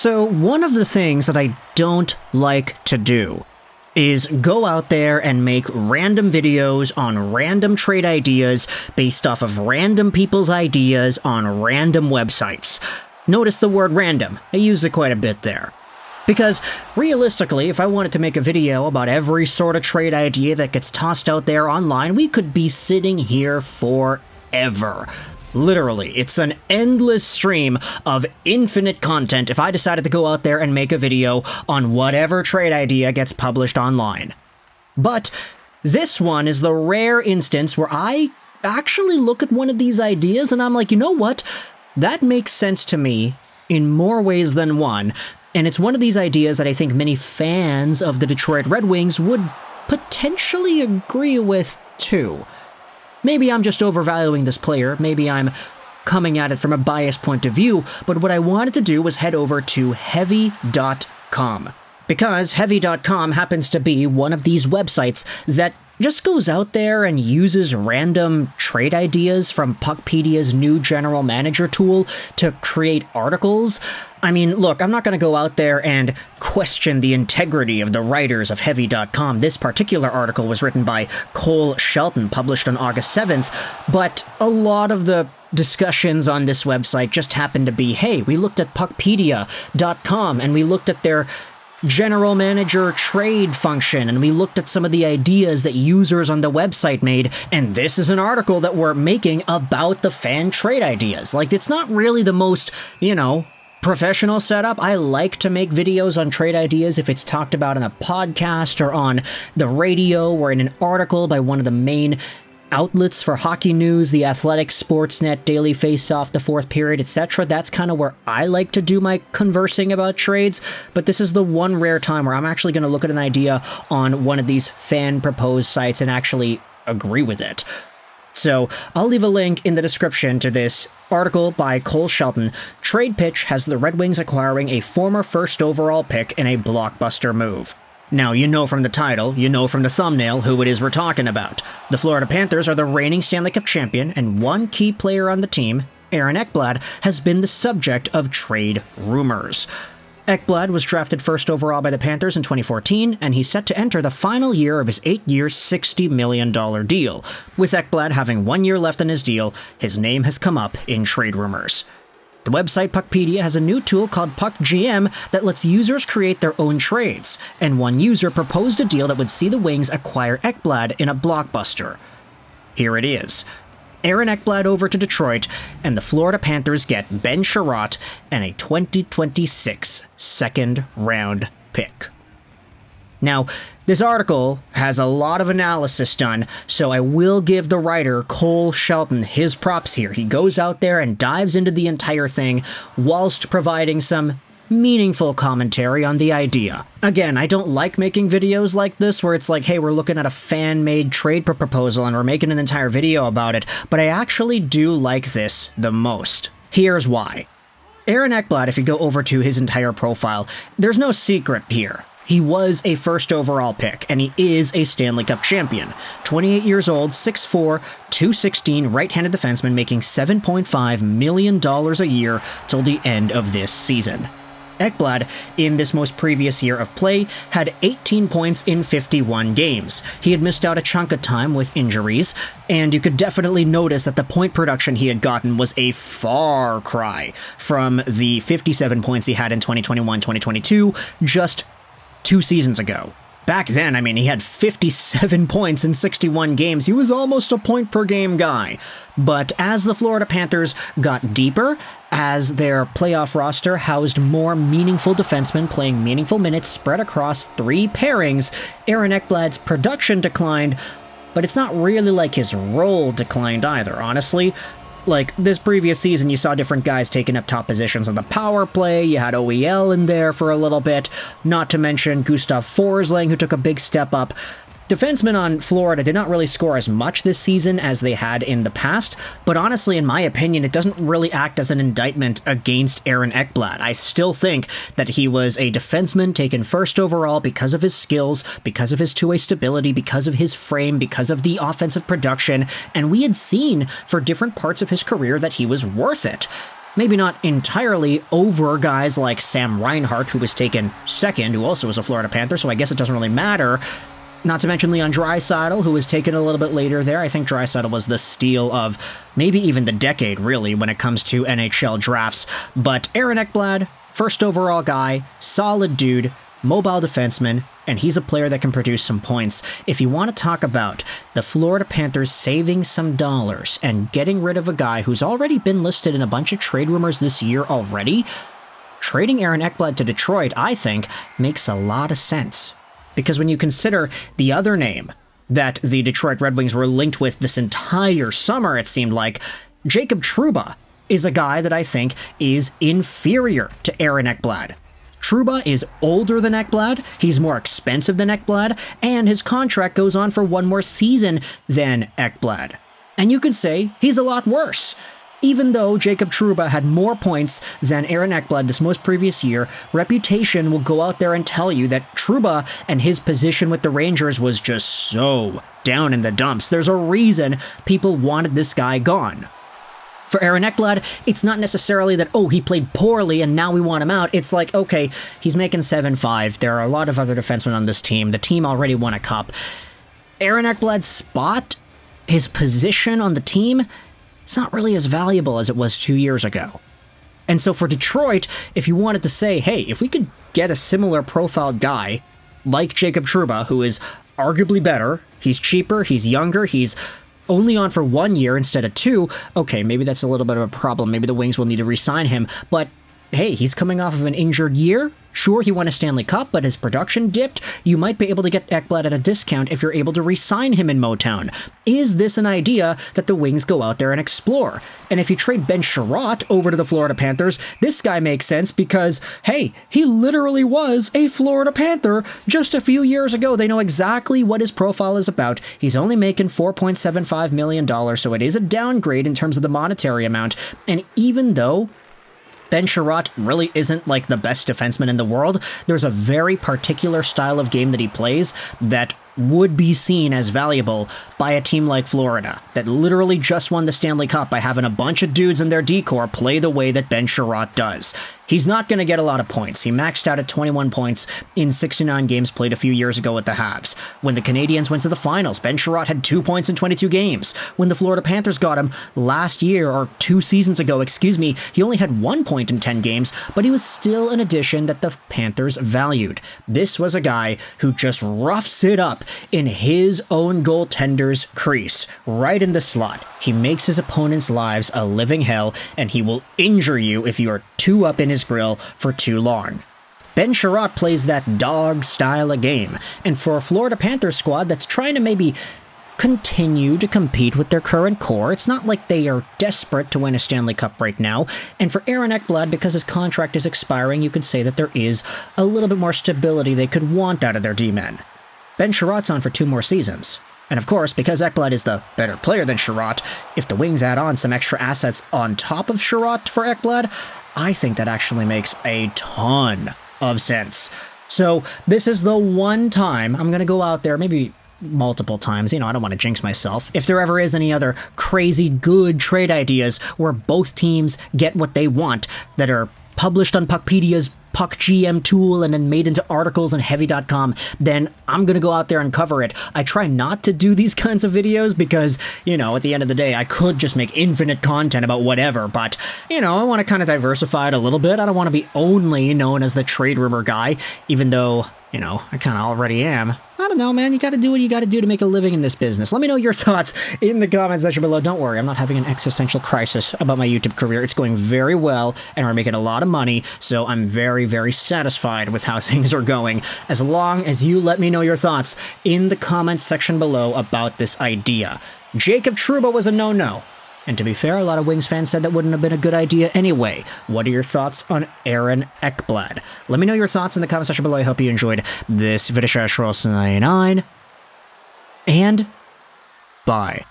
So one of the things that I don't like to do is go out there and make random videos on random trade ideas based off of random people's ideas on random websites. Notice the word random. I use it quite a bit there. Because, realistically, if I wanted to make a video about every sort of trade idea that gets tossed out there online, we could be sitting here forever. Literally, it's an endless stream of infinite content if I decided to go out there and make a video on whatever trade idea gets published online. But this one is the rare instance where I actually look at one of these ideas and I'm like, you know what? That makes sense to me in more ways than one, and it's one of these ideas that I think many fans of the Detroit Red Wings would potentially agree with too. Maybe I'm just overvaluing this player, maybe I'm coming at it from a biased point of view, but what I wanted to do was head over to Heavy.com. Because Heavy.com happens to be one of these websites that just goes out there and uses random trade ideas from Puckpedia's new general manager tool to create articles. I mean, look, I'm not going to go out there and question the integrity of the writers of Heavy.com. This particular article was written by Cole Shelton, published on August 7th, but a lot of the discussions on this website just happen to be, hey, we looked at Puckpedia.com and we looked at their general manager trade function, and we looked at some of the ideas that users on the website made, and this is an article that we're making about the fan trade ideas. Like, it's not really the most, professional setup. I like to make videos on trade ideas if it's talked about in a podcast or on the radio or in an article by one of the main outlets for hockey news, The Athletic, Sportsnet, Daily Faceoff, The Fourth Period, etc. That's kind of where I like to do my conversing about trades, but this is the one rare time where I'm actually going to look at an idea on one of these fan-proposed sites and actually agree with it. So I'll leave a link in the description to this article by Cole Shelton. Trade pitch has the Red Wings acquiring a former first overall pick in a blockbuster move. Now, you know from the title, you know from the thumbnail who it is we're talking about. The Florida Panthers are the reigning Stanley Cup champion, and one key player on the team, Aaron Ekblad, has been the subject of trade rumors. Ekblad was drafted first overall by the Panthers in 2014, and he's set to enter the final year of his 8-year, $60 million deal. With Ekblad having 1 year left on his deal, his name has come up in trade rumors. The website Puckpedia has a new tool called PuckGM that lets users create their own trades, and one user proposed a deal that would see the Wings acquire Ekblad in a blockbuster. Here it is. Aaron Ekblad over to Detroit, and the Florida Panthers get Ben Sherratt and a 2026 second-round pick. Now, this article has a lot of analysis done, so I will give the writer, Cole Shelton, his props here. He goes out there and dives into the entire thing whilst providing some meaningful commentary on the idea. Again, I don't like making videos like this where it's like, hey, we're looking at a fan-made trade proposal and we're making an entire video about it, but I actually do like this the most. Here's why. Aaron Ekblad, if you go over to his entire profile, there's no secret here. He was a first overall pick, and he is a Stanley Cup champion. 28 years old, 6'4", 216, right-handed defenseman making $7.5 million a year till the end of this season. Ekblad, in this most previous year of play, had 18 points in 51 games. He had missed out a chunk of time with injuries, and you could definitely notice that the point production he had gotten was a far cry from the 57 points he had in 2021-2022, just 2 seasons ago. Back then, I mean, he had 57 points in 61 games. He was almost a point-per-game guy. But as the Florida Panthers got deeper, as their playoff roster housed more meaningful defensemen playing meaningful minutes spread across 3 pairings, Aaron Ekblad's production declined, but it's not really like his role declined either, honestly. Like, this previous season, you saw different guys taking up top positions on the power play. You had OEL in there for a little bit, not to mention Gustav Forsling, who took a big step up. Defensemen on Florida did not really score as much this season as they had in the past, but honestly, in my opinion, it doesn't really act as an indictment against Aaron Ekblad. I still think that he was a defenseman taken first overall because of his skills, because of his two-way stability, because of his frame, because of the offensive production, and we had seen for different parts of his career that he was worth it. maybe not entirely over guys like Sam Reinhart, who was taken second, who also was a Florida Panther, so I guess it doesn't really matter. Not to mention Leon Draisaitl, who was taken a little bit later there. I think Draisaitl was the steal of maybe even the decade, really, when it comes to NHL drafts. But Aaron Ekblad, first overall guy, solid dude, mobile defenseman, and he's a player that can produce some points. If you want to talk about the Florida Panthers saving some dollars and getting rid of a guy who's already been listed in a bunch of trade rumors this year already, trading Aaron Ekblad to Detroit, I think, makes a lot of sense. Because when you consider the other name that the Detroit Red Wings were linked with this entire summer, it seemed like, Jacob Trouba is a guy that I think is inferior to Aaron Ekblad. Trouba is older than Ekblad, he's more expensive than Ekblad, and his contract goes on for one more season than Ekblad. And you could say he's a lot worse. Even though Jacob Trouba had more points than Aaron Ekblad this most previous year, reputation will go out there and tell you that Trouba and his position with the Rangers was just so down in the dumps. There's a reason people wanted this guy gone. For Aaron Ekblad, it's not necessarily that, oh, he played poorly and now we want him out. It's like, okay, he's making 7-5. There are a lot of other defensemen on this team. The team already won a cup. Aaron Ekblad's spot, his position on the team, it's not really as valuable as it was 2 years ago. And so for Detroit, if you wanted to say, hey, if we could get a similar profiled guy like Jacob Trouba, who is arguably better, he's cheaper, he's younger, he's only on for 1 year instead of 2, okay, maybe that's a little bit of a problem. Maybe the Wings will need to re-sign him, but hey, he's coming off of an injured year. Sure, he won a Stanley Cup, but his production dipped. You might be able to get Ekblad at a discount if you're able to re-sign him in Motown. Is this an idea that the Wings go out there and explore? And if you trade Ben Sherratt over to the Florida Panthers, this guy makes sense because, hey, he literally was a Florida Panther just a few years ago. They know exactly what his profile is about. He's only making $4.75 million, so it is a downgrade in terms of the monetary amount. And even though Ben Sherratt really isn't like the best defenseman in the world, there's a very particular style of game that he plays that would be seen as valuable by a team like Florida, that literally just won the Stanley Cup by having a bunch of dudes in their decor play the way that Ben Sherratt does. He's not going to get a lot of points. He maxed out at 21 points in 69 games played a few years ago with the Habs. When the Canadiens went to the finals, Ben Sherratt had 2 points in 22 games. When the Florida Panthers got him last year, or 2 seasons ago, he only had 1 point in 10 games, but he was still an addition that the Panthers valued. This was a guy who just roughs it up in his own goaltender's crease, right in the slot. He makes his opponent's lives a living hell, and he will injure you if you are too up in his grill for too long. Ben Sherratt plays that dog style of game, and for a Florida Panthers squad that's trying to maybe continue to compete with their current core, it's not like they are desperate to win a Stanley Cup right now, and for Aaron Ekblad, because his contract is expiring, you could say that there is a little bit more stability they could want out of their D-men. Ben Sherratt's on for 2 more seasons. And of course, because Ekblad is the better player than Sherratt, if the Wings add on some extra assets on top of Sherratt for Ekblad, I think that actually makes a ton of sense. So this is the one time I'm going to go out there, maybe multiple times, I don't want to jinx myself. If there ever is any other crazy good trade ideas where both teams get what they want that are published on Puckpedia's Puck GM tool and then made into articles on Heavy.com, then I'm going to go out there and cover it. I try not to do these kinds of videos because, at the end of the day, I could just make infinite content about whatever, but, I want to kind of diversify it a little bit. I don't want to be only known as the trade rumor guy, even though, I kind of already am. I don't know, man. You got to do what you got to do to make a living in this business. Let me know your thoughts in the comment section below. Don't worry, I'm not having an existential crisis about my YouTube career. It's going very well, and we're making a lot of money, so I'm very, very satisfied with how things are going, as long as you let me know your thoughts in the comment section below about this idea. Jacob Trouba was a no-no. And to be fair, a lot of Wings fans said that wouldn't have been a good idea anyway. What are your thoughts on Aaron Ekblad? Let me know your thoughts in the comment section below. I hope you enjoyed this video. And bye.